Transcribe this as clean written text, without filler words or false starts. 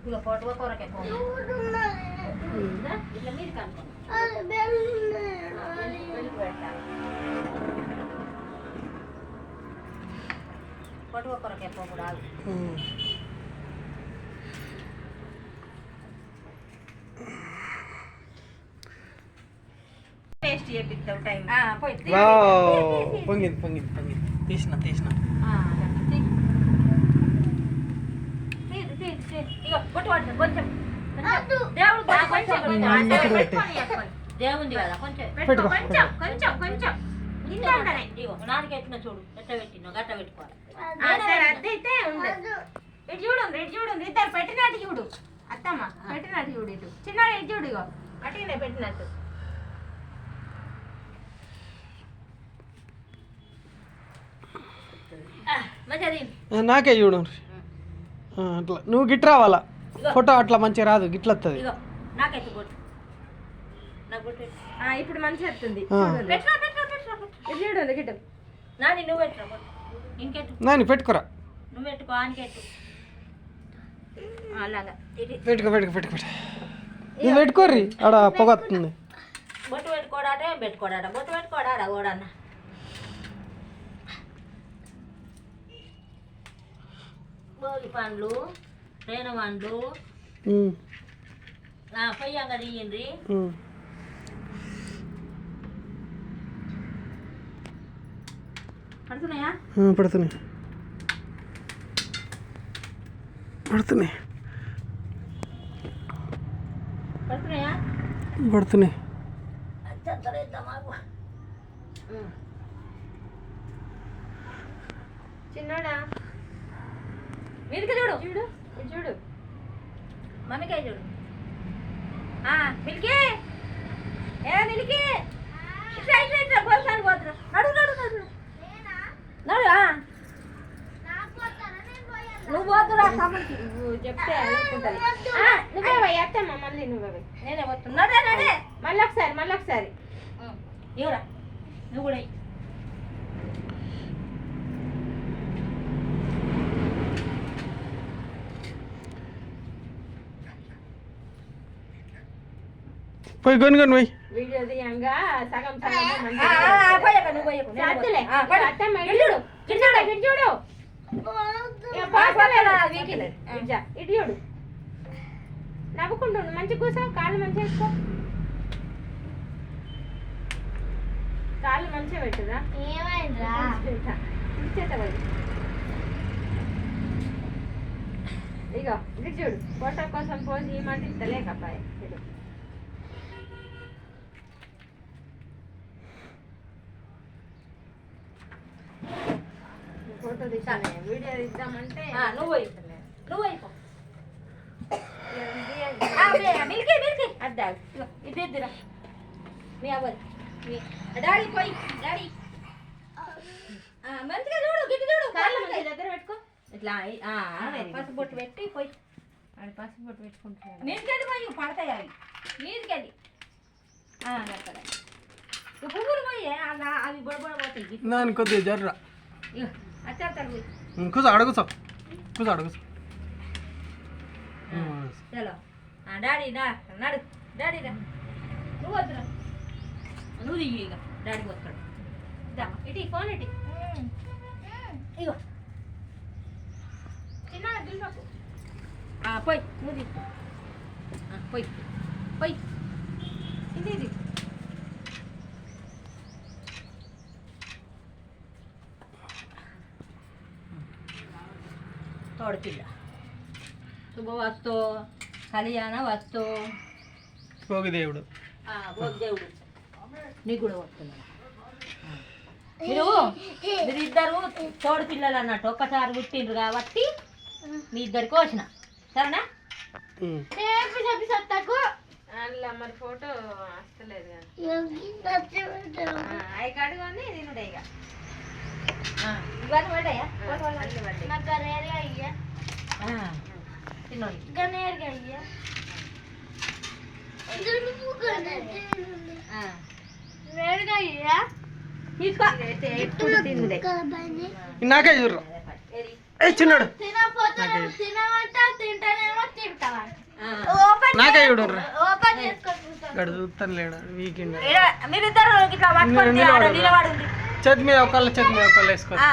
ఇక పొడవ కొరకే ఇట్లా మీరు కనుక్కో పొడవ కొరకే పోకూడదు ఆగు. టేస్ట్ చేపిస్తావు టైం పొంగింది పొంగింది పొంగింది తీసిన తీసిన కొంచెం దేవుంది కదా కొంచెం కొంచెం కొంచెం నాలుగు ఎట్టిన చూడు ఎట్ట పెట్టిన గట్ట పెట్టుకోవాలి. అద్దైతే ఉండదు. ఇటు చూడు ఇటు చూడు ఇద్దరు పెట్టినట్టు చూడు అత్తమ్మ పెట్టినట్టు చూడు ఇటు చిన్న ఇటు చూడు ఇగో అటునే పెట్టినట్టు. నాకే చూడు అట్లా నువ్వు గిట్ రావాలా ఫోటో అట్లా మంచిగా రాదు గిట్ల వస్తుంది. ఇప్పుడు మంచిగా వస్తుంది చూడు గిట్టు నాని నువ్వు పెట్టు ఇంకెట్టు నాని పెట్టుకోరా నువ్వు పెట్టుకో ఆనికెట్టు అలాగా పెట్టుకో పెట్టుకో పెట్టుకో నువ్వు పెట్టుకోర్రి ఆడ పొగ వస్తుంది. బొట్టు పెట్టుకోడాట ఏం పెట్టుకోడాట బొట్టు పెట్టుకోడాడా ఓడన్న భోగి పండ్లు తేనె పండ్లు పొయ్యంగా తీయండి. పడుతున్నాయా పడుతున్నాయి పడుతున్నాయి పడుతున్నాయా పడుతున్నాయి. చిన్నోడా మీదికి చూడు చూడు చూడు మమ్మీకాయ చూడు మిల్కి ఏ మిల్కి ఇట్లా ఇట్లా ఇట్లా గోసాలు పోతున్నా నడు నడు నడు నడు నువ్వు పోతురా తమ్ముడికి చెప్తే నువ్వే పోయి అత్తమ్మ మళ్ళీ నువ్వే పోయి నేనే పోతున్నా నడే నడే మళ్ళీ ఒకసారి ఇవ్వరా నువ్వు కూడా పోయి కొని కొని పోయి వీడియో తీయంగా సగం ఇటు చూడు నవ్వుకుంటుండు మంచి కూర్చో కాళ్ళు మంచిగా వేసుకో కాళ్ళు మంచిగా పెట్టుదా ఏమైందా ఇగో ఇటు చూడు ఫోటో కోసం పోసి ఈ మాట ఇస్తలేకపాయ ఫోటో తీసాను వీడియో ఇద్దామంటే నువ్వు నువ్వు అయిపో మిల్కి మిల్కి అద్దా ఇది ఇద్దురా మీ అవ్వదు డాడీ పోయి డాడీ మంచిగా చూడు గిట్టు చూడు కాళ్ళు మంచి దగ్గర పెట్టుకో ఇట్లా పసుపు బొట్టు పెట్టి పోయి అది పసుపు బొట్టు పెట్టుకుంటున్నాను నీటికెళ్ళి పోయి పడతాయి అవి నీటికెళ్ళి పువ్వులు పోయి అలా అవి బొడబొడ పోతాయి నాని కొద్దిగా జర్రా అచ్చేస్తాడు పోయి కూర్చో అడుగుతావు కూర్చో అడుగుతావు చలో డాడీ నడు డాడీ రా నువ్వు వద్దురా నువ్వు దిగి ఇక డాడీ వస్తాడు ఇటు ఫోన్ ఇటు ఇగో చిన్న దుల్పకు పోయి నువ్వు తీసుకో పోయి పోయి ఇది తోడపిల్ల శుభవస్తు కళ్యాణ వస్తు భోగి దేవుడు భోగి దేవుడు నీకు కూడా వస్తున్నాడు. మీరు ఇద్దరు తోడు పిల్లలు అన్నట్టు ఒక్కసారి పుట్టిండ్రు కాబట్టి మీ ఇద్దరికి వచ్చిన సరేనా అందులో మరి ఫోటో వస్తలేదు కదా అవి కడుగొని తినుడే ఇక ఇవన్నీ పడ్డాయా తిన్నోడి తీసుకో ఎప్పుడు తిందే నాకే చూడరా ఏ చిన్నాడు తినమంటా తింటానేమో తింటావా నాకే చూడరు ఓపెన్ చేసుకొని గడు చూస్తాను లేడు వీకెండ్ మీరిద్దరు ఇట్లా పట్టుకొని నిలబడండి. చేతి మీద ఒకళ్ళు వేసుకో ఆ.